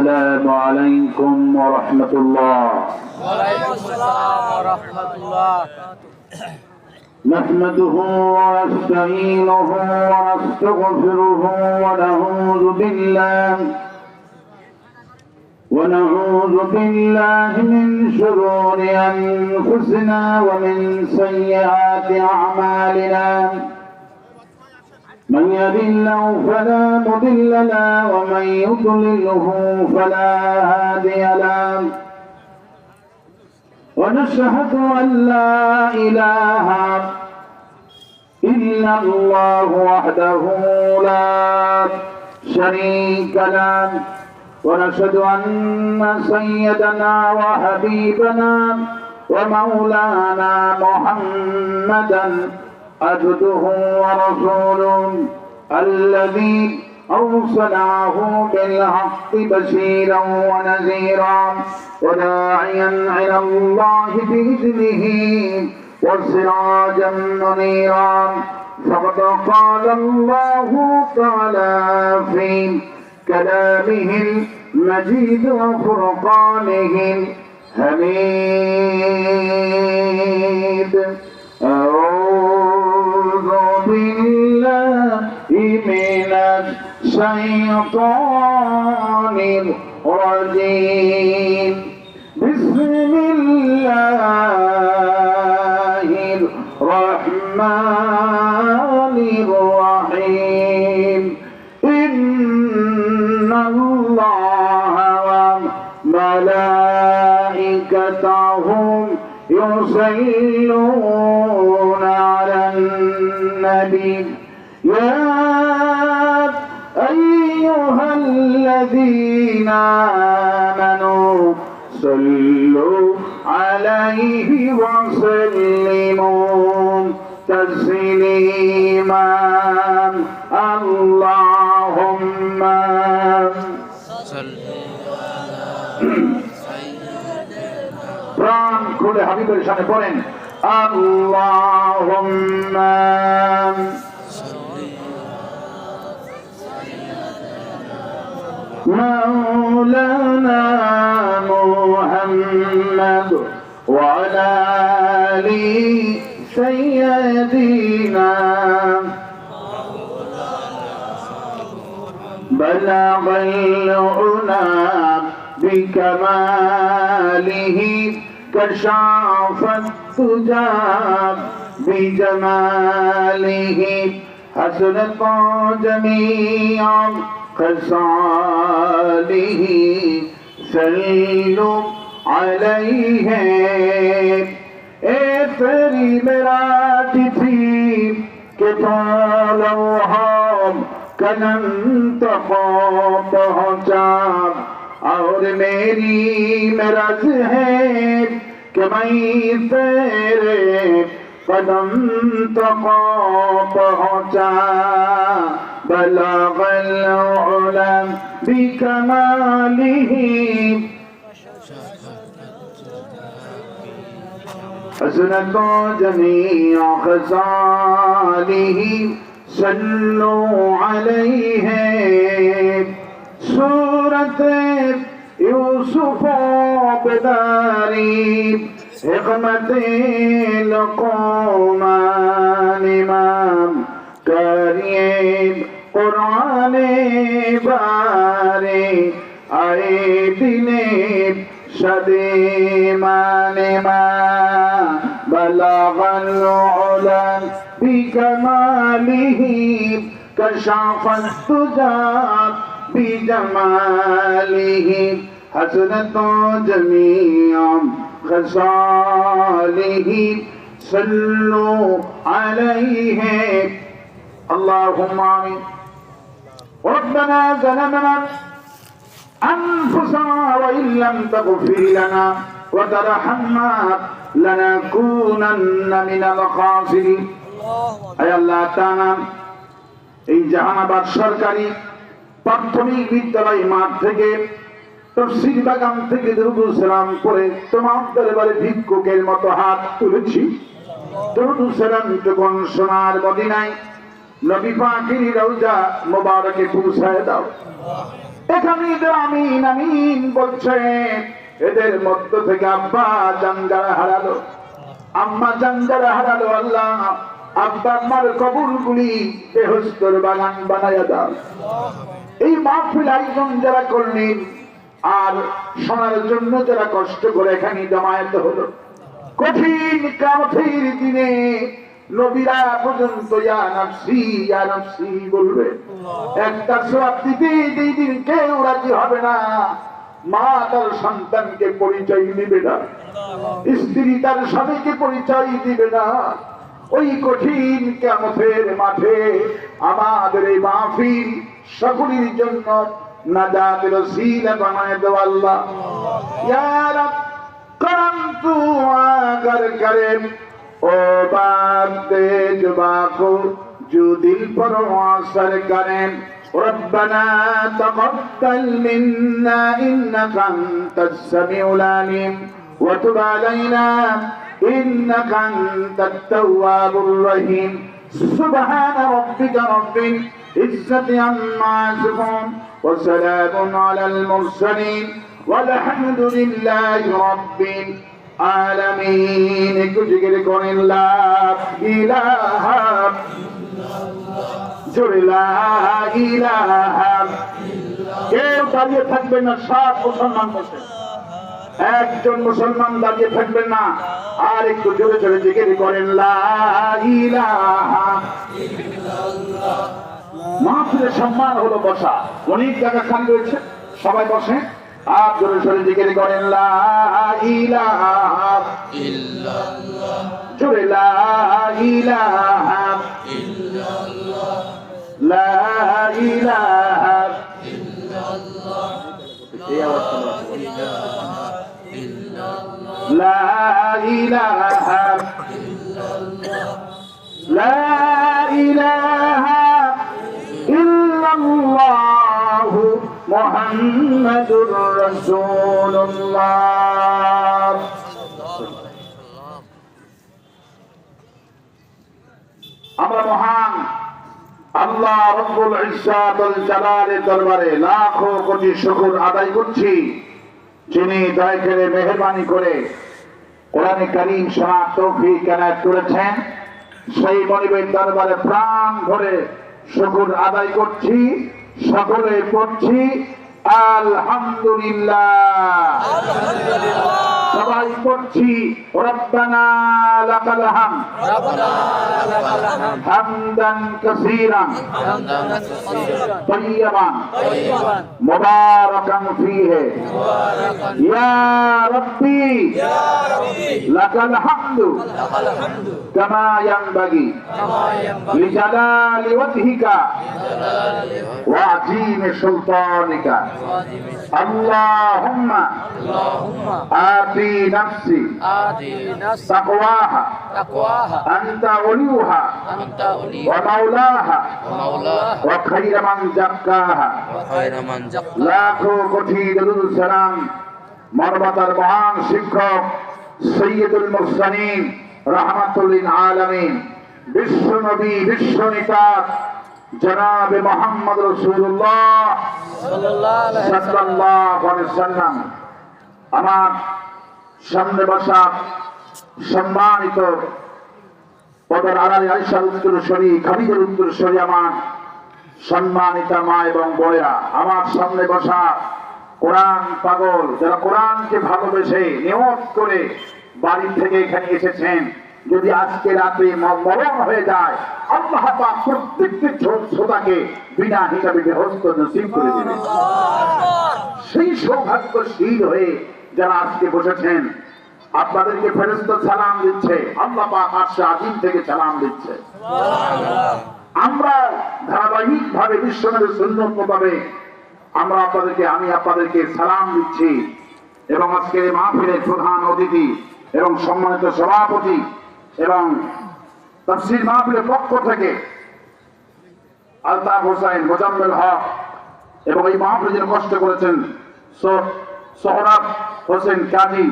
السلام عليكم ورحمة الله. وعليكم السلام ورحمة الله. نحمده ونستعينه ونستغفره ونعوذ بالله من شرور أنفسنا ومن سيئات أعمالنا. من يهد الله فلا مضل له ومن يضلله فلا هادي له. ونشهد أن لا إله إلا الله وحده لا شريك له. ونشهد أن سيدنا وحبيبنا ومولانا محمدا عبده ورسوله الذي أرسله بالحق بشيرا ونذيرا وداعيا إلى الله بإذنه وسراجا منيرا. فقد قال الله تعالى في كلامه المجيد وفرقانه الحميد. أعوذ بالله من الشيطان الرجيم. بسم الله الرحمن الرحيم. إن الله وملائكته يصلون على النبي يا أيها الذين آمنوا صلوا عليه وسلموا تسليما. اللهم প্রাণ খুলে হাবিবের সামনে পড়েন আল্লাহুম্মা مولانا محمد وعلى آل سيدنا بلغ العلا بكماله كشف الدجى بجماله حسنت جميع خصاله صلوا عليه. اے تیری میراج تھی کہ پالو ہم کنن تک پہنچا اور میری میراج ہے کہ میں تیرے قدم تک پہنچا. بلغ العلا بكماله حسنت جميع خصاله صلوا عليه. سورة يوسف بداري حكمة لقمان امام كريم قرآن باري آئے دنے شدیمان ما بلغ العلا بكماله كشف الدجى بجماله حسنت جميع خصاله صلوا عليه. اللهم آمين. ربنا ظلمنا أنفسنا وإن لم تغفر لنا وترحمنا لنكونن من الخاسرين. أي الله تعالى এই জাহানাবাদ সরকারি প্রাথমিক বিদ্যালয় মাঠ থেকে তফসির বাগান থেকে দরুদ সালাম করে তোমার দরবারে ভিক্ষুকের মতো হাত তুলেছি। দরুদ সালাম যখন সোনার মদিনায় নবী পাকের রওজা মোবারকে পৌঁছায় দাও। এখানেই তো আমিন আমিন বলছে। এদের মধ্য থেকে আব্বা জান যারা হারালো, আম্মা জান যারা হারালো, আল্লাহ আব্বা আম্মার কবরগুলি বেহেশতের বাগান বানায়া দাও। এই মাহফিল আয়োজন যারা করলেন আর শোনার জন্য যারা কষ্ট করে এখানে জমায়েত হলো, কঠিন কিয়ামতের দিনে নবীরা পর্যন্ত ইয়া নাফসি বলবে। একটা সওয়াব দিতে যেই দিন কেউ রাজি হবে না, মা তার সন্তানকে পরিচয় দিবে না, স্ত্রী তার স্বামীকে পরিচয় দিবে না। ওই কঠিন কিয়ামতের মাঠে আমাদের এই মাহফিল সকলের জন্য নাজাতের ওসিলা বানায় দাও আল্লাহ। ইয়া রাব करम तू आगर करे ओ बात जुबा को जो दिल पर असर करे। रब्बना तक़ब्बल मिन्ना इन्नका अंतस समीउल अलीम व तुब अलैना इन्नका अंतत तव्वाबुर रहीम। सुब्हान रब्बिका रब्बिल इज्जति अम्मा यसिफून व सलामुन अलल मुरसलीन والحمد لله رب العالمين। একটু জিকির করেন লা ইলাহা জোরে লা ইলাহা। কেউ দাঁড়িয়ে থাকবেন না, সব মুসলমান বসে, একজন মুসলমান দাঁড়িয়ে থাকবেন না। আর একটু জোরে জোরে জিকির করেন লা ইলাহা। মাহফিলের সম্মান হলো বসা, অনেক জায়গা খালি রয়েছে, সবাই বসে। आप जोरे जोरे जिक्र करें ला इलाहा इल्लल्लाह, जोरे ला इलाहा इल्लल्लाह, ला इलाहा इल्लल्लाह, ला इलाहा इल्लल्लाह, ला इलाहा इल्लल्लाह मुहम्मदुर रसूलुल्लाह। আমরা মহান আল্লাহ রব্বুল ইজ্জাত ওয়াল জালালের দরবারে লাখো কোটি শুকর আদায় করছি, যিনি দয়া করে মেহেরবানি করে কোরআনে কারীম শোনার তৌফিক এনায়েত করেছেন। সেই মনিবের দরবারে প্রাণ ভরে শুকর আদায় করছি, সকলে পড়ছি আলহামদুলিল্লাহ। সবাই পড়ছি রব্বানা লাকাল হামদ হামদান কাসীরান তাইয়্যিবান মুবারাকান ফীহি ইয়া রাব্বি লাকাল হামদু কামা ইয়ানবাগি লিজালালি ওয়াজহিকা ওয়া আযীমি সুলতানিকা। আল্লাহুম্মা আতি নাফসি তাকওয়াহা আনতা ওলিউহা ওয়া মাওলাহা ওয়া খায়রা মান যাক্কাহা। লাখো কোটি দরুদ সালাম মানবতার মহান শিক্ষক সৈয়দুল মুরসালিন রাহমাতুল লিল আলামিন বিশ্ব নবী বিশ্ব নেতা জনাবে মুহাম্মদ রাসূলুল্লাহ সাল্লাল্লাহু আলাইহি ওয়াসাল্লাম। আমার সামনে বসা সম্মানিত পদর আড়ালে আয়েশার উত্তরসূরি, খাদিজার উত্তরসূরি আমার সম্মানিতা মা এবং বোনেরা, আমার সামনে বসা কোরআন পাগল যারা কোরআনকে ভালোবেসে নিয়ত করে বাড়ি থেকে এখানে এসেছেন, যদি আজকে রাতে মরণ হয়ে যায় আল্লাহ পাক প্রত্যেকটি শ্রোতাকে বিনা হিসাবে বেহেশত নসিব করে দিবেন। সেই সৌভাগ্যশীল হয়ে যারা আজকে বসেছেন, আপনাদেরকে ফেরেশতা সালাম দিচ্ছে, আল্লাহ পাক আরশে আজিম থেকে সালাম দিচ্ছে। আমরা ধারাবাহিক ভাবে বিশ্বনবীর সুন্নাত মোতাবেক আমি আপনাদেরকে সালাম দিচ্ছি। এবং আজকের এই মাহফিলের প্রধান অতিথি এবং সম্মানিত সভাপতি এবং তাফসীর মাহফিলের পক্ষ থেকে আলতাফ হোসেন, মোজাম্মেল হক, এবং এই মাহফিলে যিনি কষ্ট করেছেন সোহরাব হোসেন কাজী,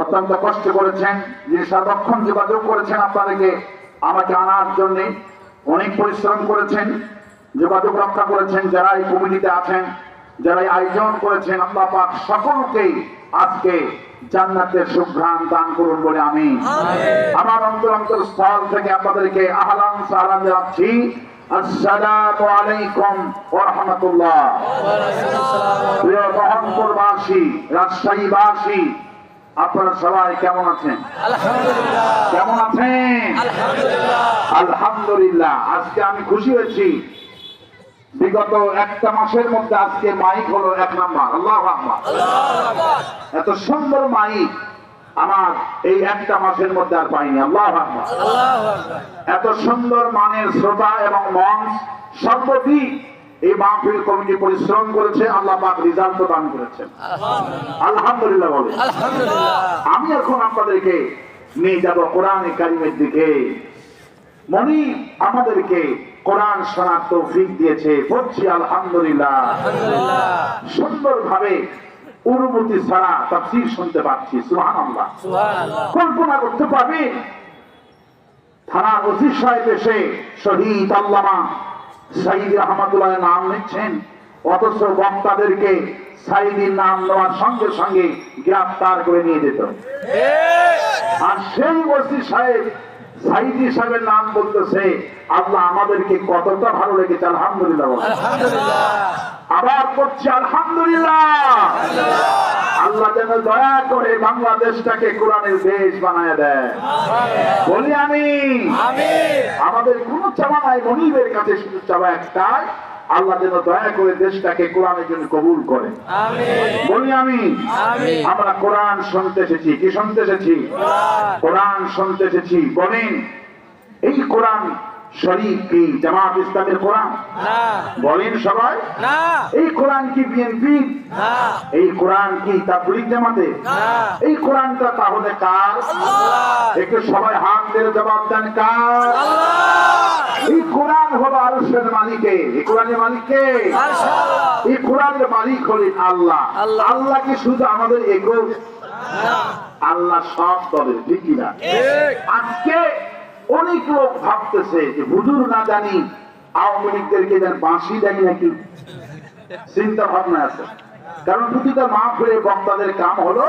অত্যন্ত কষ্ট করেছেন, যিনি সার্বক্ষণ যোগাযোগ করেছেন আপনাদেরকে আমাকে আনার জন্য, অনেক পরিশ্রম করেছেন, যোগাযোগ রক্ষা করেছেন। যারা এই কমিটিতে আছেন যারা এই আয়োজন করেছেন আল্লাহ পাক সকলকে আজকে জান্নাতের সুঘ্রাণ দান করুন বলে আমি আমার অন্তর স্থল থেকে আপনাদেরকে আহলান সালাম জানাচ্ছি। আসসালামু আলাইকুম ওয়া রাহমাতুল্লাহ। প্রিয় মোহাম্মদবাসী, রাজশাহীবাসী, আপনারা সবাই কেমন আছেন? কেমন আছেন? আলহামদুলিল্লাহ। আজকে আমি খুশি হয়েছি, বিগত একটা মাসের মধ্যে আজকে মাইক হলো 1 নাম্বার। আল্লাহু আকবার। এত সুন্দর মাইক আমার এই একটা মাসের মধ্যে আর পাইনি। আল্লাহু আকবার। এত সুন্দর মানের শ্রোতা এবং মঞ্চ সর্বদিক এই মাহফিল কমিটি পরিশ্রম করেছে, আল্লাহ পাক রেজাল্ট দান করেছেন। আলহামদুলিল্লাহ বলে। আমি এখন আপনাদেরকে নিয়ে যাব কোরআনে কারিমের দিকে। মনি আমাদেরকে কোরআন শোনার তৌফিক দিয়েছে, পড়ছি আলহামদুলিল্লাহ। সুন্দরভাবে অনুমতি ছাড়া তাফসীর শুনতে পাচ্ছি। সুবহানাল্লাহ। কল্পনা করতে পারবেন থানার ওসি সাহেব এসে শহীদ আল্লামা সাইদি রহমাতুল্লাহ নাম নিচ্ছেন, অথচ বক্তাদেরকে সাইদির নাম নেওয়ার সঙ্গে সঙ্গে গ্রেফতার করে নিয়ে যেত। আর সেই ওসি সাহেব সাইদি সাহেবের নাম বলতেছে। আল্লাহ আমাদেরকে কতটা ভালো লেগেছে। আলহামদুলিল্লাহ। আবার করছি আলহামদুলিল্লাহ। আল্লাহ যেন দয়া করে বাংলাদেশটাকে কোরআনের দেশ বানায় দেয়, বলি আমি। আমাদের কোন চাওয়া নাই, মনিবের কাছে শুধু চাওয়া একটাই, আল্লাহ যেন দয়া করে দেশটাকে কোরআনের জন্য কবুল করে, বলি আমি। আমরা কোরআন শুনতে এসেছি। কি শুনতে এসেছি? কোরআন শুনতে এসেছি। বলেন এই কোরআন শরীফ কি জামাত ইসলামের কোরআন? বলেন সবাই। এই কোরআন কি বিএনপি? এই কোরআন কি তাবলীগ জামাতের? এই কোরআনটা তাহলে কার? একটু সবাই হাত দিয়ে জবাব দেন, কার? এই কোরআন হলো আরশের মালিকের। এই কোরআনের মালিক কে? এই কোরআনের মালিক হলেন আল্লাহ। আল্লাহ কি শুধু আমাদের একক? আল্লাহ সব দলের, ঠিক কিনা? আজকে অনেক লোক ভাবতেছে যে হুজুর না জানি আওয়ামী লীগদেরকে যেন বাঁশি দেয় নাকি, চিন্তা ভাবনা আছে। কারণ প্রতিটা মাহফিলে বক্তাদের কাম হলো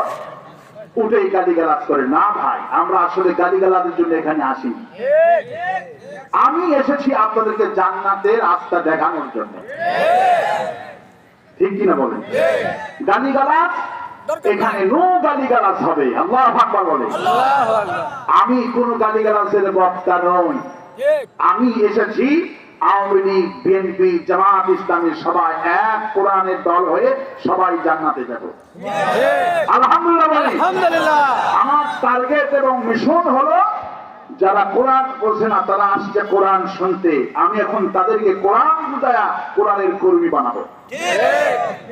উঠেই গালিগালাজ করে। না ভাই, আমরা আসলে গালিগালাজের জন্য এখানে আসি। আমি এসেছি আপনাদেরকে জান্নাতের রাস্তা দেখানোর জন্য, ঠিক কিনা বলেন? গালিগালাজ এখানে নো গালিগালাজ হবে। আল্লাহু আকবার বলে। আমি কোন গালিগালাজের বক্তা নই। আমি এসেছি আওয়ামী লীগ, বিএনপি, জামাত ইসলামী সবাই এক কোরআনের দল হয়ে সবাই জান্নাতে যাব। আলহামদুলিল্লাহ বলে। আমার টার্গেট এবং মিশন হলো যারা কোরআন বোঝে না তারা আসছে কোরআন শুনতে। আমি এখন তাদেরকে কোরআন বুঝায়া কোরআনের কর্মী বানাবো।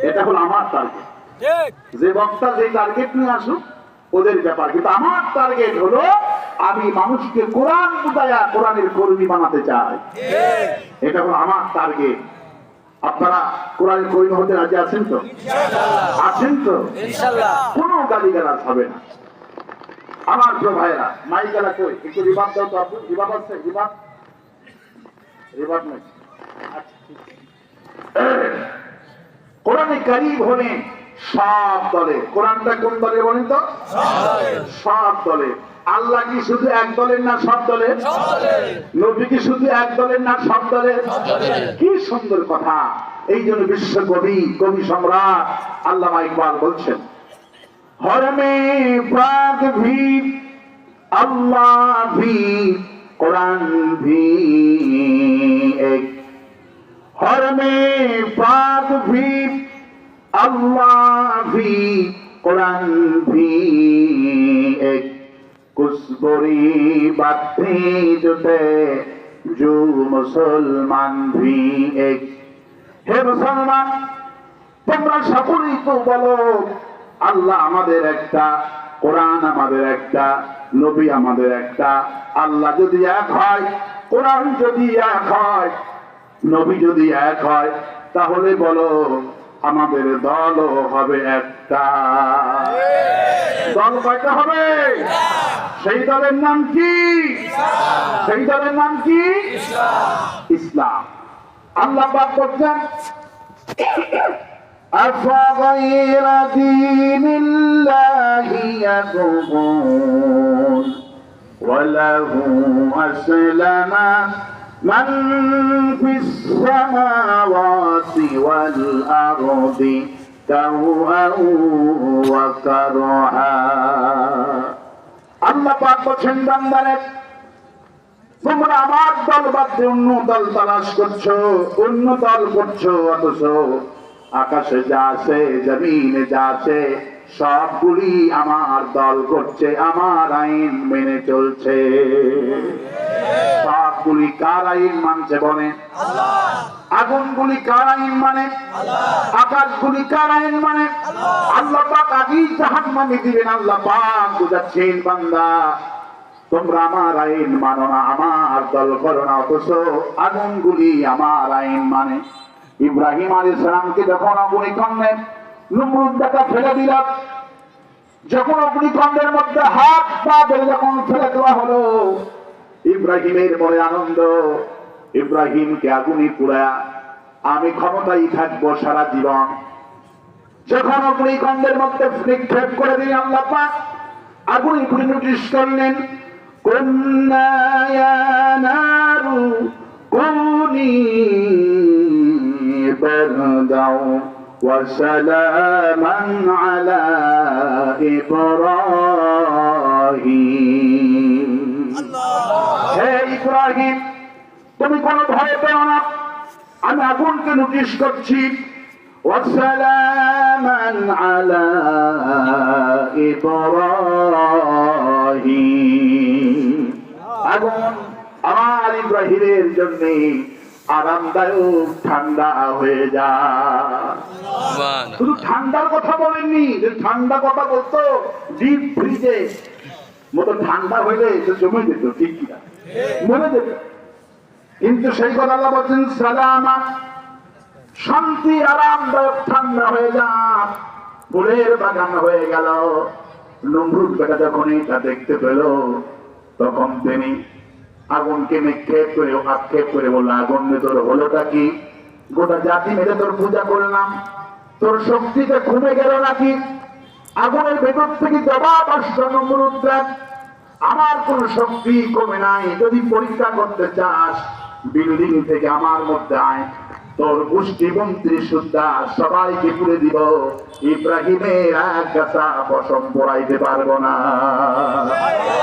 এটা হলো আমার টার্গেট। যে বক্তা যে টার্গেট নিয়ে আসুক ওদের ব্যাপার, কিন্তু আমার টার্গেট হলো আমি মানুষকে কোরআন বুঝায়া কোরআনের কর্মী বানাতে চাই। এটা হলো আমার টার্গেট। আপনারা কোরআনের কর্মী হতে রাজি আছেন তো? আছেন তো? কোনো গালিগালাজ হবে না। আমার প্রিয় ভাইয়েরা, মাইকালা কই একটু রিবাদ দাও তো। আপু রিবাদ আছে? রিবাদ নাই। কোরআনে কারীম হলে সব দলে। কোরআনটা কোন দলে বলেন তো? সব দলে। আল্লাহ কি শুধু এক দলের না সব দলের? নবী কি শুধু এক দলের না সব দলের? কি সুন্দর কথা। এই জন্য বিশ্বকবি, কবি সম্রাট আল্লামা ইকবাল বলছেন, হরমে পাক ভি আল্লাহ ভি কোরআন ভি এক, হরমে পাক ভি अल्लाह भी कुरान भी एक कुछ बुरी बातें जुटे जो मुसलमान भी एक। हे मुसलमान, তোমরা সকলেই তো বলো আল্লাহ আমাদের একটা, কোরআন আমাদের একটা, নবী আমাদের একটা। আল্লাহ যদি এক হয়, কোরআন যদি এক হয়, নবী যদি এক হয়, তাহলে বলো আমাদের দলও হবে একটা। দল কয়টা হবে? সেই দলের নাম কি? সেই দলের নাম কি? ইসলাম। আল্লাহ পাক বলেন أفغير دين الله يبغون وله أسلم من في السماوات والأرض طوعا وكرها আল্লাহ পাক বলেন বান্দারে তোমরা আমার দল বাদ দিয়ে অন্য দল তালাশ করছো, অন্য দল করছো, অথচ আকাশে যা আছে জমিনে যা আছে সবগুলি আমার দল করছে, আমার আইন মেনে চলছে। সবগুলি কার আইন মানছে বলেন? আগুনগুলি কার আইন মানে? আকাশগুলি কার আইন মানে? আল্লাহ পাক আগেই জাহান্নামে দিবেন। আল্লাহ পাক বুঝাচ্ছেন বান্দা তোমরা আমার আইন মানো না, আমার দল করো না, অথচ আগুনগুলি আমার আইন মানে। ইব্রাহিম আলাইহিস সালামকে যখন অগ্নিকুণ্ডে নমরুদ ডাকা ফেলে দিল, যখন অগ্নিকুণ্ডের মধ্যে হাত পা বেঁধে যখন ফেলে দেওয়া হলো, ইব্রাহিমের মনে আনন্দ, ইব্রাহিমকে আগুনে পুড়া আমি ক্ষমতায় থাকবো সারা জীবন। যখন অগ্নিকুণ্ডের মধ্যে নিক্ষেপ করে দিলেন আল্লাহ পাক আগুনে পুড়ে নোটিশ করলেন, কুন্না ইয়া নারু কুনি বারদাও ওয়া সালামান আলা ইব্রাহিম। হে ইব্রাহিম তুমি কোনো ভয় পেও না, আমি আগুনকে নোটিশ করছি। ওয়া সালামান আলা ইব্রাহিম, আগুন আমার ইব্রাহিমের জন্য আরামদায়ক ঠান্ডা হয়ে যায়। শুধু ঠান্ডার কথা বলেননি, যে ঠান্ডা কথা বলতো ডিপ ফ্রিজে মতো ঠান্ডা হইলে জমে যেত, ঠিক কিনা মনে যেত, কিন্তু সেই কথা আল্লাহ বলছেন সালামা, শান্তি আরামদায়ক ঠান্ডা হয়ে যান, ফুলের বাগান হয়ে গেল। নমরুদ বেটা যখন এটা দেখতে পেল তখন তিনি আগুনকে নিক্ষেপ করে আক্ষেপ করে বলল, আগুন তোর হলোটা কি? গোটা জাতি মেরে তোর পূজা করলাম, তোর শক্তিতে কমে গেল নাকি? আগুনের ভেতর থেকে জবাব আসছে নমরুদ, আমার কোন শক্তি কমে নাই, যদি পরীক্ষা করতে চাস বিল্ডিং থেকে আমার মধ্যে আয়, তোর গোষ্ঠী মন্ত্রী সুদ্ধা সবাইকে পুড়ে দিব, ইব্রাহিমের এক গাছা পশম পড়াইতে পারবো না,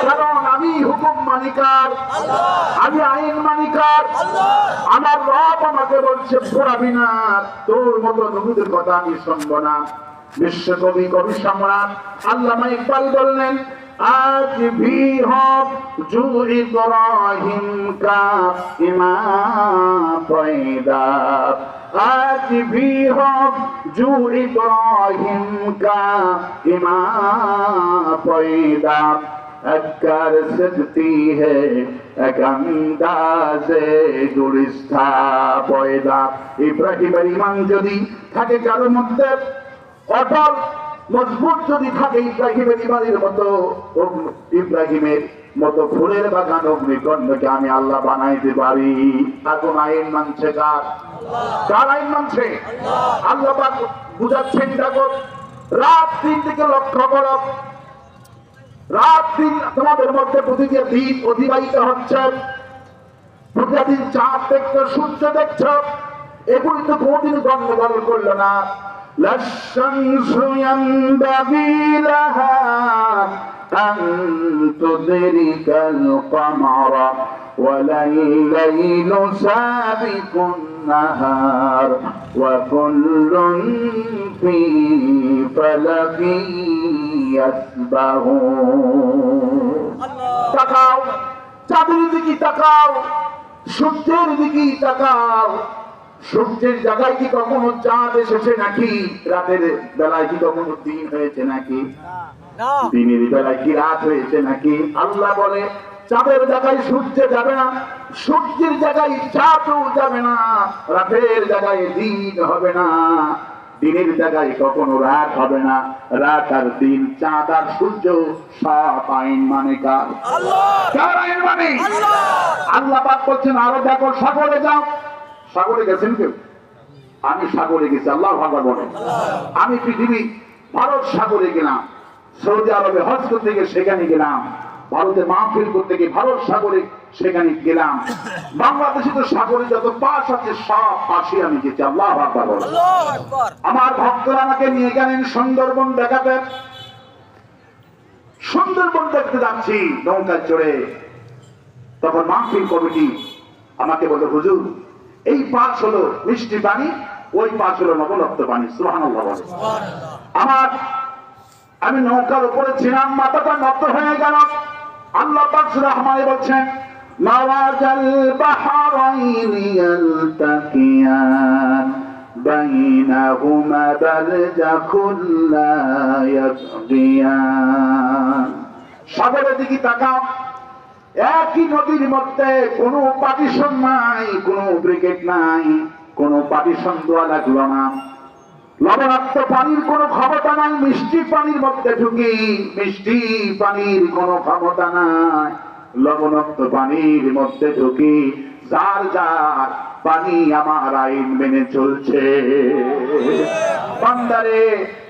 কারণ আমি হুকুম মানিকার, আমি আইন মানিকার। আমার রব আমাকে বলছে পড়াবি না, তোর মতো নবীদের কথা আমি শুনবো না। বিশ্বকবি কবি সম্রাট আল্লামা ইকবাল বললেন, आज भी हो जो इब्राहिम का इमाम पैदा, आज भी हो जो इब्राहिम का इमाम पैदा, कर सकती है एक अंदाज़े गुलिस्ता पैदा। ইব্রাহিমের ঈমান যদি থাকে কারোর মধ্যে অটল মজবুত যদি থাকে, ইব্রাহিমের ঈমানের মতো, ইব্রাহিমের মতো ফুলের বাগান অগ্নিকুণ্ডকে আমি আল্লাহ বানাইতে পারি। আগুন আইন মানছে কার? কার আইন মানছে? আল্লাহ পাক বুঝাচ্ছেন, দেখো রাত দিন থেকে লক্ষ্য করো, রাত দিন তোমাদের মধ্যে প্রতিদিন দিন অতিবাহিত হচ্ছে, প্রতিদিন চাঁদ দেখছো, সূর্য দেখছো, এগুলি তো কোনদিন গন্ডগোল করলো না। لا الشمس ينبغي لها أن تدرك القمر ولا الليل سابق النهار وكل في فلك يسبحون। তাকাও চাঁদের দিকে, তাকাও সূর্যের দিকে, তাকাও সূর্যের জায়গায় কি কখনো চাঁদ এসেছে নাকি? রাতের বেলায় কি কখনো দিন হয়েছে নাকি? দিনের বেলায় কি রাত হয়েছে নাকি? আল্লাহ বলে চাঁদের জায়গায় সূর্য যাবে না, সূর্যের জায়গায় চাঁদও যাবে না, রাতের জায়গায় দিন হবে না, দিনের জায়গায় কখনো রাত হবে না, রাত আর দিন, চাঁদ আর সূর্য সব আইন মানে কার? কার আইন মানে? আল্লাহ পাক বলছেন আরো দেখো সাগরে যাও। সাগরে গেছেন কেউ? আমি সাগরে গেছি, আল্লাহ ভাগবত বলেন। আমি পৃথিবী ভারত সাগরে গেলাম, সৌদি আরবে হজ করতে গিয়ে সেখানে গেলাম, ভারতে মাহফিল করতে গিয়ে ভারত সাগরে সেখানে গেলাম, বাংলাদেশে তো সাগরে যত পাশ আছে সব পাশে আমি গেছি, আল্লাহ ভাগবত বলেন। আমার ভক্তরা আমাকে নিয়ে গেলেন সুন্দরবন দেখাতে। সুন্দরবন দেখতে যাচ্ছি নৌকায় চড়ে। তখন মাহফিল কমিটি আমাকে বলে, হুজুর এই পাশ হলো মিষ্টি পানি, ওই পাশ হলো নবরত্ন পানি। সুবহানাল্লাহ বলে। আমি নৌকার উপরে ছিলাম, মাথাটা নত হয়ে গেল। আল্লাহ পাক সূরা রহমানে বলছেন, মাওয়াজাল বাহরাইনি ইয়ালতাকিয়ান বাইনাহুমা বারজাখুন লা ইয়াবগিয়ান। সাগরের দিকে তাকাও, একই নদীর মধ্যে কোনো পার্টিশন নাই, কোনো ব্রিগেড নাই, কোনো পার্টিশন দেওয়া লাগলো না। লবণাক্ত পানির কোনো ক্ষমতা নাই, মিষ্টি পানির মধ্যে ঢুকি, মিষ্টি পানির কোনো ক্ষমতা নাই, লবণাক্ত পানির মধ্যে ঢুকি। যার যার পানি আমার আইন মেনে চলছে। বান্দারে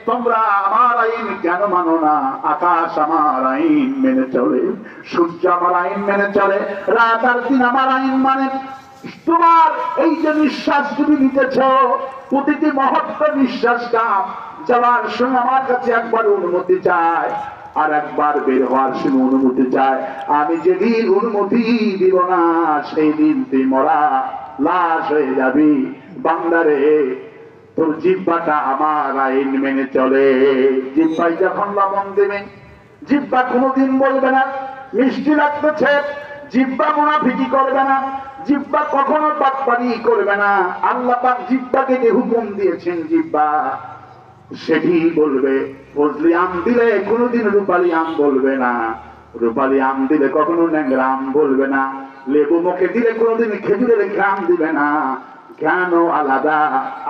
তোমরা আমার আইন কেন মানো না? আকাশ আমার আইন মেনে চলে, সূর্য আমার আইন মেনে চলে, রাত আর দিন আমার আইন মানে। তোমার এই যে নিঃশ্বাস তুমি নিতেছ, প্রতিটি মুহূর্ত নিঃশ্বাসটা যাওয়ার সময় আমার কাছে একবার অনুমতি চায়, আর একবার বের হওয়ার সময় অনুমতি চায়। আমি যেদিন অনুমতি দিব না, সেই দিন তুই মরা লাশ হয়ে যাবি। বান্দারে তোর জিহ্বাটা আমার আইন মেনে চলে। জিহ্বায় যখন লবণ দেবে, জিহ্বা কোনোদিন বলবে না মিষ্টি লাগতেছে, জিহ্বা মুনাফিকি করবে না, জিহ্বা কখনো বাটপারি করবে না। আল্লাহ পাক জিহ্বাকে যে হুকুম দিয়েছেন, জিহ্বা সেটি বলবে। ফজলি আম দিলে কোনোদিন রূপালী আম বলবে না, রূপালী আম দিলে কখনো ন্যাংরা আম বলবে না, লেবু মুখে দিলে কোনোদিন খেজুরের ঘ্রাণ দিবে না। কেন আলাদা,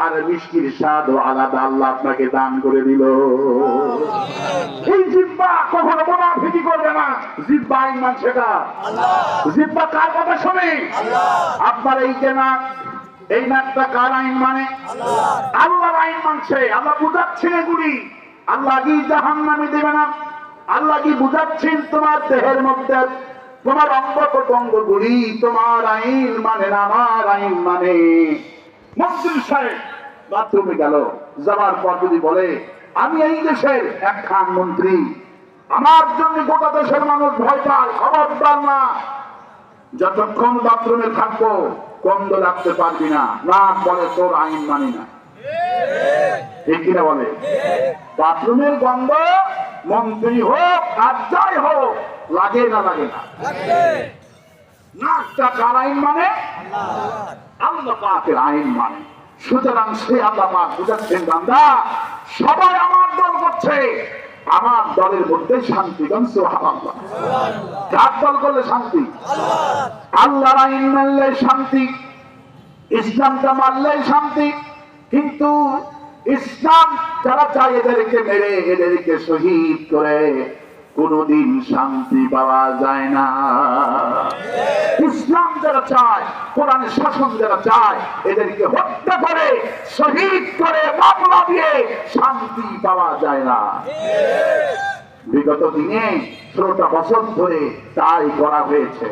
আর মিষ্টির স্বাদও আলাদা আল্লাহ আপনাকে দান করে দিল। এই জিহ্বা কখনো মুনাফিকি করবে না, জিহ্বা আইন মানছে কার? জিহ্বা কার কথা শোনে? আপনার এই যে নাক, এই নাকটা কার আইন মানে? আল্লাহর আইন মানছে। আল্লাহ বুঝাচ্ছেন এগুলি, আল্লাহ কি জাহান্নামে দেবে না? আল্লাহ কি বুঝাচ্ছেন তোমার দেহের মধ্যে তোমার অঙ্গ প্রত্যঙ্গ গুলি তোমার আইন মানে না, আমার আইন মানে। মন্ত্রী সাহেব বাথরুমে গেল, যাওয়ার পর যদি বলে আমি এই দেশের এক খান মন্ত্রী, আমার জন্য গোটা দেশের মানুষ ভয় পায়, খবরদার না, যতক্ষণ বাথরুমে থাকবো গন্ধ লাগতে পারবি না। না বলে তোর আইন মানি না, ঠিক কিনা বলে? বাথরুমের গন্ধ মন্ত্রী হোক আর যাই হোক লাগে না, লাগে না। নাকটা কার আইন মানে? আল্লাহ পাকের আইন মানে। সুতরাং সে আল্লাহ পাক বুঝাচ্ছেন, বান্দা সবাই আমার দল করছে, আমার দলের মধ্যে শান্তি। সুবহানাল্লাহ। কার দল করলে শান্তি? আল্লাহর আইন মানলে শান্তি, ইসলামটা মানলে শান্তি। কিন্তু ইসলাম যারা চায় এদেরকে মেরে, এদেরকে শহীদ করে কোনদিন শান্তি পাওয়া যায় না। ইসলাম যারা চায়, কোরআনের শাসন যারা চায়, এদেরকে হত্যা করে, শহীদ করে, মামলা দিয়ে শান্তি পাওয়া যায় না। বিগত দিনে 16টা বছর ধরে তাই করা হয়েছে,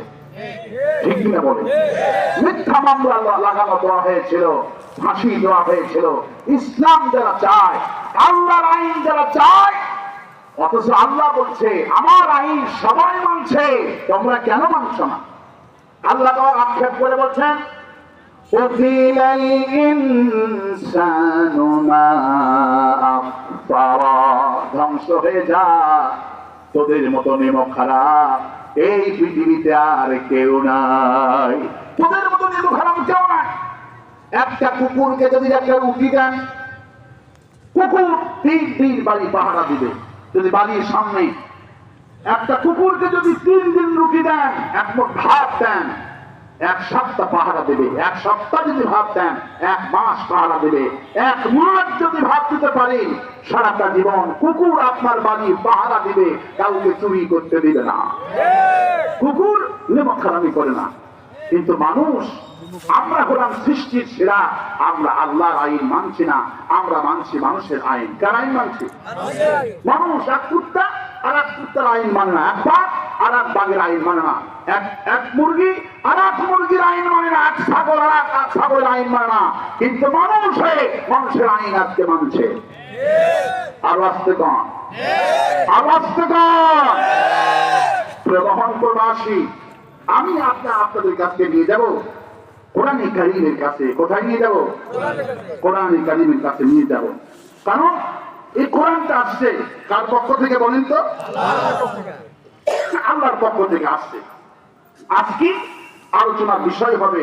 ঠিক কিনা বলে? মিথ্যা মামলা লাগানো দেওয়া হয়েছিল, ফাঁসি দেওয়া হয়েছিল। ইসলাম যারা চায়, আল্লাহর আইন যারা চায়, অথচ আল্লাহ বলছে আমার আইন সবাই মানছে, তোমরা কেন মানছ না? আল্লাহ তাআলা আক্ষেপ করে বলছেন, উতিলাল ইনসানু মা আকফারা, ধ্বংস হয়ে যা, তোদের মতো নেমো খারাপ এই পৃথিবীতে আর কেউ নাই। তোদের মতো নেমো খারাপ কেউ নাই। একটা কুকুরকে যদি একটা রুটি দেন, কুকুর 3 দিন বাড়ি পাহারা দিবে। যদি বাড়ির সামনে একটা কুকুরকে যদি 3 দিন রুটি দেন, 1 মুঠ ভাত দেন, 1 সপ্তাহ পাহারা দেবে। 1 সপ্তাহ যদি ভাত দেন, 1 মাস পাহারা দেবে। 1 মাস যদি ভাত দিতে পারেন, সারাটা জীবন কুকুর আপনার বাড়ি পাহারা দিবে, কাউকে চুরি করতে দিবে না। কুকুর নেমখারামি করে না। কিন্তু মানুষ, আমরা হলাম সৃষ্টির সেরা, আমরা আল্লাহর আইন মানছি না, আমরা মানছি মানুষের আইন। কার আইন মানছি? মানুষ। এক কুত্তা আর এক কুত্তার আইন মানে না, এক বাঘ আর এক বাঘের আইন মানে না, এক মুরগি আর এক মুরগির আইন মানে না, এক ছাগল আর এক ছাগলের আইন মানে না, কিন্তু মানুষ হয়ে মানুষের আইন আজকে মানছে। আওয়াজ কন, আওয়াজ কন। প্রবহন প্রবাসী, আমি আপনাদের কাছে নিয়ে যাব কোরআন কারীমের কাছে। কোথায় নিয়ে যাব? কোরআন কারীমের কাছে নিয়ে যাব। কারণ এই কোরআনটা আসছে কার পক্ষ থেকে বলেন তো? আল্লাহর পক্ষ থেকে আসছে। আজকে আলোচনার বিষয় হবে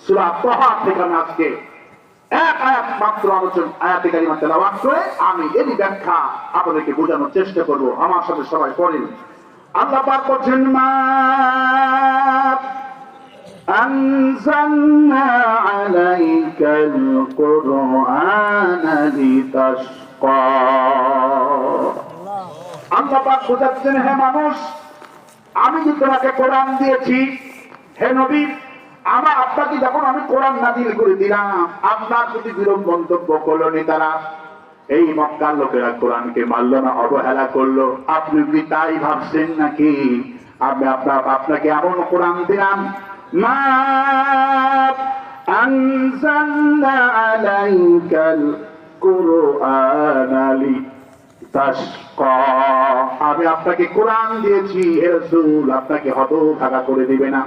সূরা তাহা থেকে। আমি আজকে এক আয়াত মাত্র আয়াতে কারিমা তেলাওয়াত করে আমি এর ব্যাখ্যা আপনাদেরকে বোঝানোর চেষ্টা করব। আমার সাথে সবাই পড়েন। আল্লাহ পাক বলেন, মা أنزلنا عليك القرآن لتشقى। আল্লাহ পাক বোঝাচ্ছেন, হে মানুষ, আমি যে তোমাকে কোরআন দিয়েছি, হে নবী, আপনাকে যখন আমি কোরআন নাযিল করে দিলাম, আপনার প্রতি বিরূপ মন্তব্য করলো নেতারা। এই মক্কার লোকেরা কোরআনকে মানল না, অবহেলা করলো। আপনি কি তাই ভাবছেন নাকি? আপনাকে এমন কোরআন দিলাম, মা আনজালনা আলাইকাল কুরআনা লিতাশকা। আমি আপনাকে কোরআন দিয়েছি, হে রাসূল, আপনাকে হতভাগা করে দিবে না,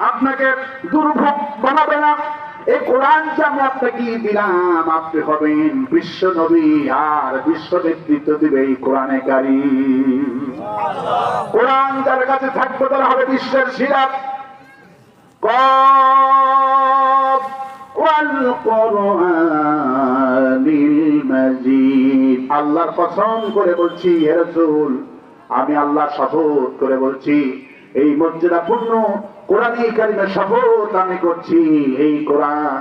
আপনাকে দুর্ভোগ বানাবে না। এই কোরআনটা আমি আপনাকে দিলাম, আপনি হবেন বিশ্ব নবী, আর বিশ্ব নেতৃত্ব দিবে এই কোরআনে কারীম। কোরআন যার কাছে থাকবে তারা হবে বিশ্বের সেরা। কফ ওয়াল কুরআনিল মাজিদ। আল্লাহর কসম করে বলছি, হে রাসূল, আমি আল্লাহ শপথ করে বলছি, এই মর্যাদাপূর্ণ কোরআনে কারীমের শপথ আমি করছি। এই কোরআন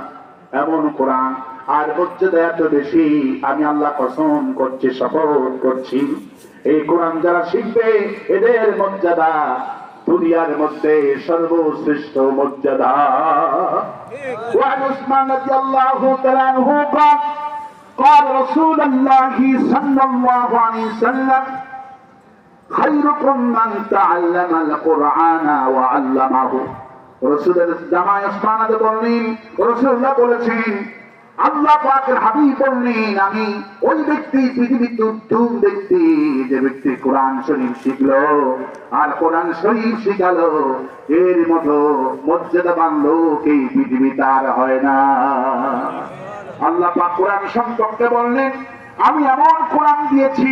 এমন কোরআন, আর মর্যাদা এত বেশি, আমি আল্লাহ কসম করছি, শপথ করছি, এই কোরআন যারা শিখবে এদের মর্যাদা দুনিয়ার মধ্যে সর্বশ্রেষ্ঠ মর্যাদা। وعن عثمان رضي الله تعالى عنه قال قال رسول الله صلى الله عليه وسلم خيركم من تعلم القرآن وعلمه। রাসূলের জামাই ওসমান বলেন, রাসূলুল্লাহ বলেছেন, আল্লাহ পাকের হাবিব বললেন, আমি ওই ব্যক্তি, পৃথিবীতে উত্তম ব্যক্তি, যে ব্যক্তি কোরআন শরীফ শিখলো আর কোরআন শরীফ শিখালো, এর মতো মর্যাদাবান লোক এই পৃথিবীতে আর হয় না। আল্লাহ পাক কোরআন সম্পর্কে বললেন, আমি এমন কোরআন দিয়েছি,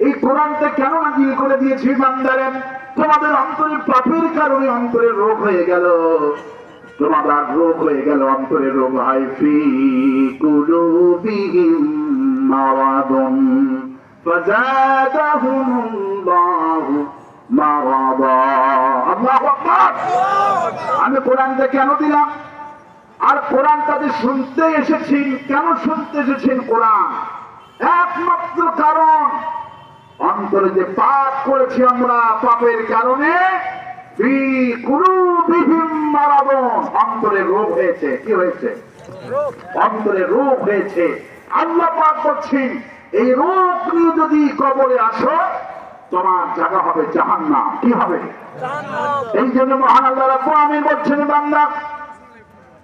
এই কোরআনটা কেন নাযিল করে দিয়েছি বান্দারে, তোমাদের অন্তরের পাপের কারণে অন্তরের রোগ হয়ে গেল, তোমাদের রোগ হয়ে গেল, অন্তরের রোগ হয়, ফি কুলুবিহিম মারাদুন ফাযাদাহুমুল্লাহু মারাদা। আল্লাহু আকবার। আমি কোরআনটা কেন দিলাম, আর কোরআন তাদের শুনতে এসেছেন, কেন শুনতে এসেছেন কোরআন? একমাত্র কারণ, অন্তরে যে পাপ করেছি আমরা, পাপের কারণে অন্তরে রোগ হয়েছে। কি হয়েছে? অন্তরে রোগ হয়েছে। আল্লাহ পাক বলছেন, এই রোগ নিয়ে যদি কবরে আসো, তোমার জায়গা হবে জাহান্নাম। কি হবে? এই জন্য মহান আল্লাহ রাব্বুল আলামিন বলছেন, বান্দা,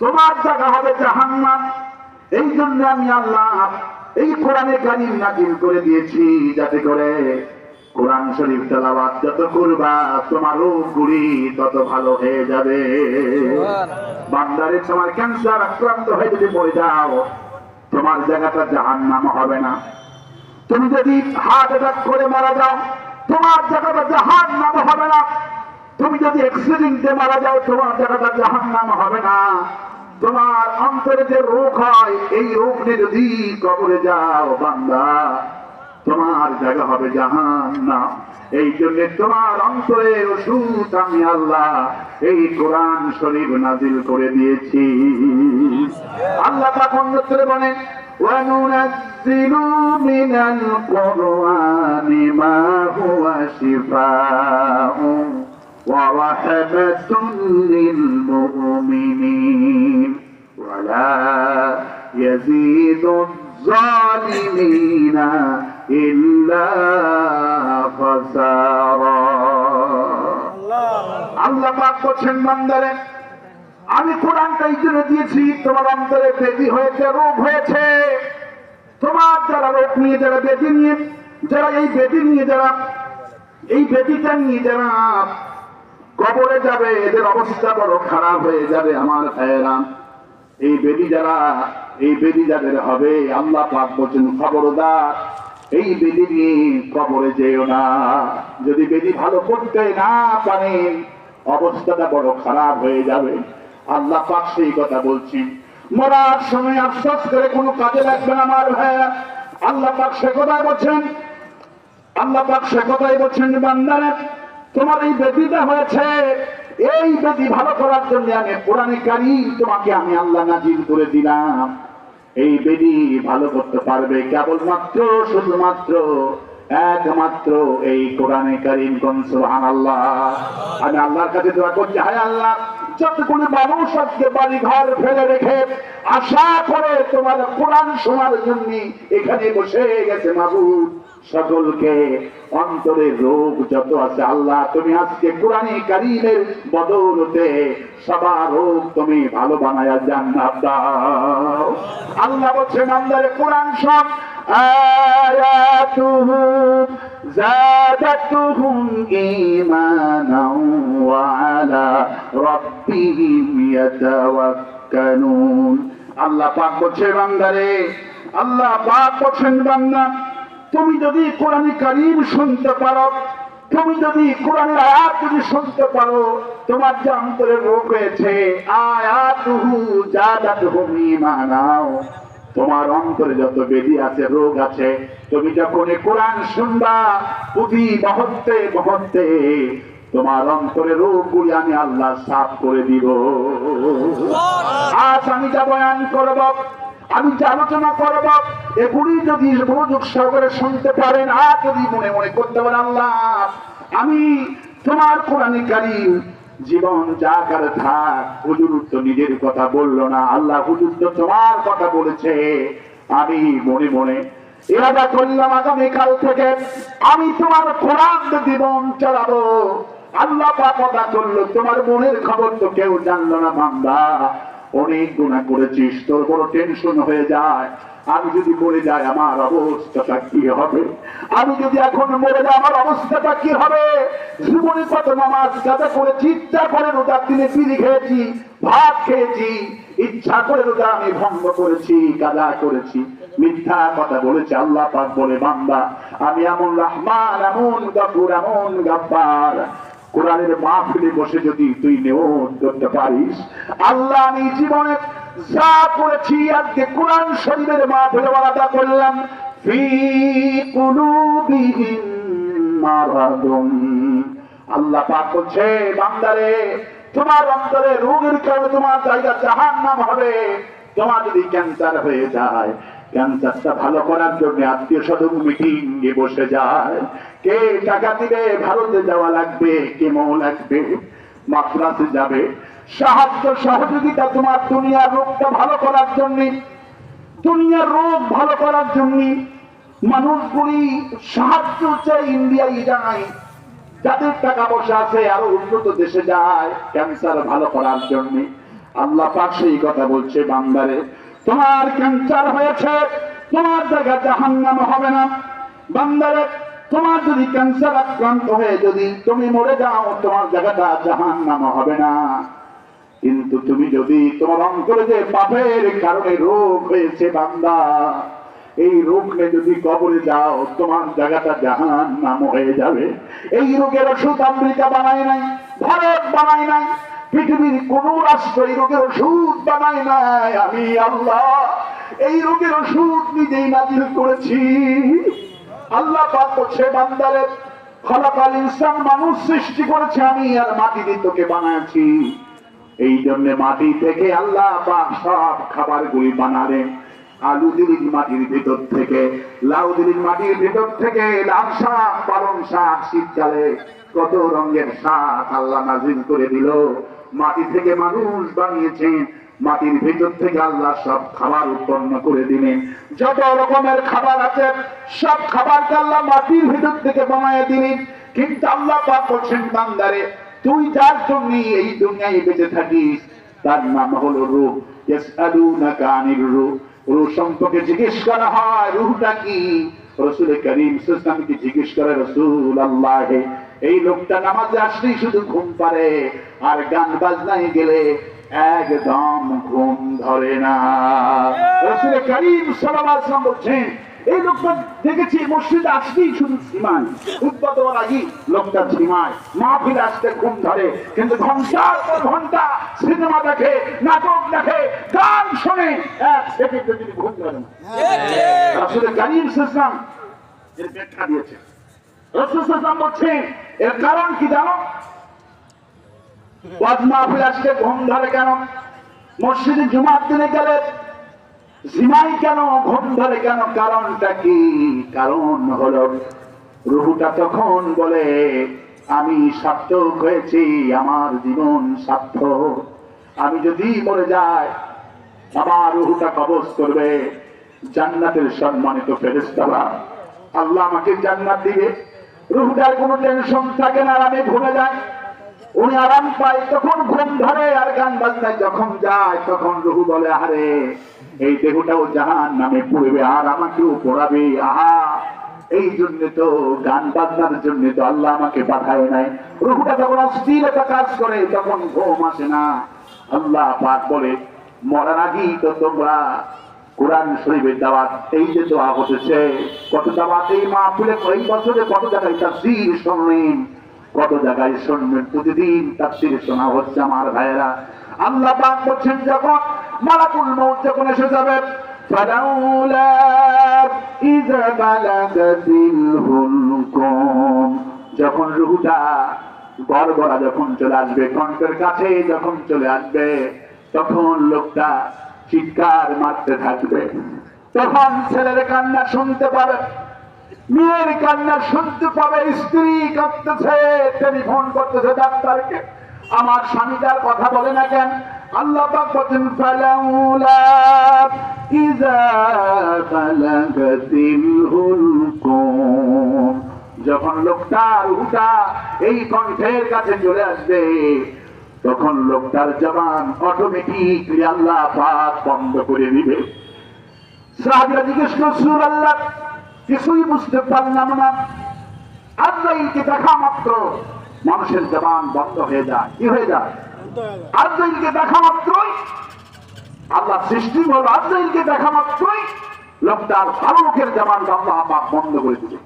তোমার জায়গা হবে জাহান্নাম। এই জন্য আমি আল্লাহ এই কোরআনে কারীম নাযিল করে দিয়েছি, যাতে করে কোরআন শরীফ তেলাওয়াত যত করবা তোমার রোগগুলি তত ভালো হয়ে যাবে। বান্দারে, তোমার ক্যান্সার আক্রান্ত হয়ে যদি মরে যাও, তোমার জায়গাটা জাহান্নাম হবে না। তুমি যদি হার্ট অ্যাটাক করে মারা যাও, তোমার জায়গাটা জাহান্নাম হবে না। তুমি যদি অ্যাক্সিডেন্টে মারা যাও, তোমার জায়গাটা জাহান্নাম হবে না। তোমার অন্তরে যে রোগ হয়, এই রোগ নিয়ে যদি কবরে যাও বান্দা, তোমার জায়গা হবে জাহান্নাম। এই জন্য তোমার অন্তরের ওষুধ আমি আল্লাহ এই কোরআন শরীফ নাযিল করে দিয়েছি। আল্লাহ পাক অন্যত্রে বলেন, ওয়ানুনাজ্জিলু মিনাল কুরআনি মা হুয়া শিফাউন ورحمة للمؤمنين ولا يزيد الظالمين إلا خسارا আল্লাহ পাক বলেন বান্দারে আমি কোরআনটা এই জন্য দিয়েছি তোমার অন্তরে ব্যাধি হয়েছে রোগ হয়েছে তোমার যারা রোগ নিয়ে যারা ব্যাধি নিয়ে যারা এই ব্যাধি নিয়ে যারা এই ব্যাধিটা নিয়ে যারা কবরে যাবে এদের অবস্থা বড় খারাপ হয়ে যাবে আমার ভাইয়েরা এই ব্যাধি যাদের হবে আল্লাহ পাক বলেন খবরদার এই ব্যাধি নিয়ে কবরে যেও না যদি ব্যাধি ভালো করতে না পারেন অবস্থাটা বড় খারাপ হয়ে যাবে আল্লাহ পাক সেই কথা বলছেন মরার সময় আফসোস করে কোনো কাজে লাগবে না আমার ভাইয়া আল্লাহ পাক সে কথা বলছেন বান্দারা তোমার এই ব্যাধিটা হয়েছে এই ব্যাধি ভালো করার জন্য আমি কোরআনে কারীম তোমাকে আমি আল্লাহ নাজিল করে দিলাম এই ব্যাধি ভালো করতে পারবে কেবলমাত্র শুধুমাত্র একমাত্র এই কোরআনে কারীম কোন সুবহানাল্লাহ আমি আল্লাহর কাছে দোয়া করছি হায় আল্লাহ যতগুলো মানুষ আজকে বাড়ি ঘর ফেলে রেখে আশা করে তোমার কোরআন শোনার জন্য এখানে বসে গেছে মাবুদ সকলকে অন্তরে রোগ যত আছে আল্লাহ তুমি আজকে কোরআনে কারীমের বদৌলতে সবার রোগ তুমি ভালো বানায়া জান্নাত দাও আল্লাহ বলেন আমাদের কোরআন শোন আয়াতুহু যাদাতুহুম ঈমানাও ওয়া আলা রাব্বিহিম ইয়াতাওয়াক্কালুন আল্লাহ পাক বলেন বান্দারে আল্লাহ পাক বলেন বান্দা তুমি যদি কোরআনে কারীম শুনতে পারো তুমি যদি কোরআনের আয়াত যদি শুনতে পারো তোমার যে অন্তরে রোগ হয়েছে আয়াতুহু যাদাতুহুম ঈমানাও তোমার অন্তরে যত ব্যাধি আছে রোগ আছে তুমি যখন কোরআন শুনবা প্রতি মুহূর্তে তোমার অন্তরে রোগগুলি আমি আল্লাহ সাফ করে দিব আজ আমি যা বয়ান করব আমি যে আলোচনা করব এগুলি যদি মনোযোগ সহকারে শুনতে পারেন আর যদি মনে মনে করতে পারেন আল্লাহ আমি তোমার কোরআনে কারীম জীবন যা করে থাক হুজুর তো নিজের কথা বললো না আল্লাহ হুজুর তো তোমার কথা বলেছে আমি মনে মনে ইরাদা করলাম আগামীকাল থেকে আমি তোমার কোরআন জীবন চালাবো আল্লাহ পাক কথা করলো তোমার মনের খবর তো কেউ জানলো না বান্দা অনেক গুনাহ করেছিস তোর বড় টেনশন হয়ে যায় আমি যদি মরে যাই আমার অবস্থাটা কি হবে আমি যদি এখন মরে যাই আমার অবস্থাটা কি হবে জীবনে কত নামাজ কাজা করেছি ইচ্ছা করে রোজার দিনে বিড়ি খেয়েছি ভাত খেয়েছি ইচ্ছা করে রোজা আমি ভঙ্গ করেছি কাজা করেছি মিথ্যা কথা বলেছে আল্লাহ পাক বলে বান্দা আমি এমন রহমান এমন গফুর এমন গফফার কোরআনের মাহফিলে বসে যদি তুই নিয়ত করতে পারিস আল্লাহ আমি জীবনে যা করেছি আজকে কোরআন শরীফের মাহফিলে ওয়াদা করলাম ফি কুলুবিহিম মারাদুন আল্লাহ পাক বলছে বান্দারে তোমার অন্তরে রোগের কারণে তোমার জায়গা জাহান্নাম হবে তোমার যদি ক্যান্সার হয়ে যায় ক্যান্সারটা ভালো করার জন্য আত্মীয় স্বজন মিটিং এ বসে যায় কে টাকা দিবে ভারতে যাওয়া লাগবে কেমন লাগবে মাদ্রাসে যাবে সাহায্য সহযোগিতা তোমার দুনিয়ার রোগটা ভালো করার জন্য দুনিয়ার রোগ ভালো করার জন্য মানুষগুলি সাহায্য চাই ইন্ডিয়ায় যায় যাদের টাকা পয়সা আছে আরো উন্নত দেশে যায় ক্যান্সার ভালো করার জন্য আল্লাহ পাক সেই কথা বলছে বান্দারে তোমার ক্যান্সার হয়েছে তোমার জায়গা জাহান্নাম হবে না বান্দারে তোমার যদি ক্যান্সার আক্রান্ত হয়ে যদি তুমি মরে যাও তোমার জায়গাটা জাহান্নাম হবে না কিন্তু তুমি যদি তোমার অন্তরে যে পাপের কারণে রোগ হয়েছে বান্দা এই রোগ নিয়ে যদি কবরে যাও তোমার জায়গাটা জাহান্নাম হয়ে যাবে এই রোগের ওষুধ আমেরিকা বানায় নাই ভারত বানায় নাই পৃথিবীর কোন রাষ্ট্র এই রোগের ওষুধ বানায় নাই আমি আল্লাহ এই রোগের ওষুধ নিজেই নাজিল করেছি আল্লাহ পাক বলছে বান্দারে খলাকাল ইনসান মানুষ সৃষ্টি করেছে আমি আর মাটি দিয়ে তোকে বানাইছি এই জন্য মাটি থেকে আল্লাহ পাক সব খাবারগুলি বানালেন আলু দিলেন মাটির ভিতর থেকে, লাউ দিলেন মাটির ভিতর থেকে, লাল শাক, পালং শাক, শীতকালে কত রঙের শাক আল্লাহ নাজিল করে দিল। মাটি থেকে মানুষ বানিয়েছেন, মাটির ভিতর থেকে আল্লাহ সব খাবার উৎপন্ন করে দিলেন। যত রকমের খাবার আছে সব খাবারকে আল্লাহ মাটির ভিতর থেকে বানিয়ে দিলেন। কিন্তু আল্লাহ পাক বলছেন, বান্দারে তুই যার জন্য এই দুনিয়ায় বেঁচে থাকিস তার নাম হলো রূহ। ইয়াসআলুনাকা আনির রূহ, রূহ সম্পর্কে জিজ্ঞেস করা হয়, রূহটা কি? রাসূল করিম সাল্লাল্লাহু আলাইহি ওয়াসাল্লামকে জিজ্ঞেস করে, রাসূলুল্লাহ এই লোকটা নামাজে আসলেই শুধু ঘুম পারে আর গান বাজনায় গেলে একদম ঘুম ধরে না। রাসূল করিম সাল্লাল্লাহু আলাইহি ওয়াসাল্লাম বলছেন, এই লোকটা দেখেছি মসজিদে আসলেই শুধু ঝিমায়, খুতবা দেওয়ার আগে লোকটা ঝিমায়, মাহফিলে আসতে ঘুম ধরে, কিন্তু ঘন্টার পর ঘন্টা সিনেমা দেখে, নাটক দেখে, গান শোনে, এক সেকেন্ডে তিনি ঘুম ধরে না। রাসূল করিম সাল্লাল্লাহু আলাইহি ওয়াসাল্লাম এর ব্যাখ্যা দিয়েছেন। রাসূল সাল্লাল্লাহু আলাইহি ওয়াসাল্লাম বলছেন, এর কারণ কি জানো? ওয়াজ মাহফিলে আসতে ঘুম ধরে কেন? মসজিদে জুমার দিনে গেলে ঝিমাই কেন, ঘুম ধরে কেন? কারণটা কি? কারণ হলো রূহটা তখন বলে, আমি সার্থক হয়েছি, আমার জীবন সার্থক। আমি যদি মরে যাই আমার রূহটা কবজ করবে জান্নাতের সম্মানিত ফেরেশতারা, আল্লাহ আমাকে জান্নাত দিবে। রূহটার কোনো টেনশন থাকে না, আমি ঘুমে যাই, উনি আরাম পায়, তখন ঘুম ধরে। আর গান বাজনায় যখন যায় তখন রূহ বলে, আরে এই দেহটাও জাহান্নামে পড়বে আর আমাকেও পড়াবে। আহা, এই জন্য তো গান বাজনার জন্য তো আল্লাহ আমাকে পাঠায় নাই। রূহটা যখন অস্থিরতা কাজ করে তখন ঘুম আসে না। আল্লাহ পাক বলে, মরার আগেই তো তোমরা কোরআন শরীফের দাওয়াত, এই যে দোয়া হতেছে, কত দাওয়াত এই মাহফিলে, এই বছরে কত জায়গায় তাফসীর শুনলেন, কত জায়গায় শুনবেন, প্রতিদিন তাফসীর শোনা হচ্ছে আমার ভাইয়েরা। আল্লাহ পাক বলছেন, যখন মালাকুল মউত যখন এসে যাবে, ফালাউলা ইযা বালাগাতিল হুলকুম, যখন রূহটা গড়গড়া যখন চলে আসবে, কণ্ঠের কাছে যখন চলে আসবে, তখন লোকটা চিৎকার মারতে থাকবে। তখন ছেলের কান্না শুনতে পাবে, মেয়ের কান্না শুনতে পাবে, স্ত্রী কাঁদতেছে, টেলিফোন করতেছে ডাক্তারকে, আমার স্বামীটার কথা বলে না কেন? আল্লাহ পাক বলেন, ফালাউলা ইযা বালাগাতিল হুলকুম, যখন লোকটার রূহটা এই কণ্ঠের কাছে চলে আসবে, তখন লোকটার জবান অটোমেটিকলি আল্লাহ পাক বন্ধ করে দিবে। সাহাবীরা জিজ্ঞেস করল, রাসূলুল্লাহ কিছুই বুঝতে পারলাম না। আজরাইলকে দেখা মাত্র মানুষের জবান বন্ধ হয়ে যায়। কি হয়ে যায়? আজরাইলকে দেখা মাত্রই আল্লাহ সৃষ্টি হলো, আজরাইলকে দেখা মাত্রই লোকটার ভালো লোকের জবান আল্লাহ পাক বন্ধ করে দিবে।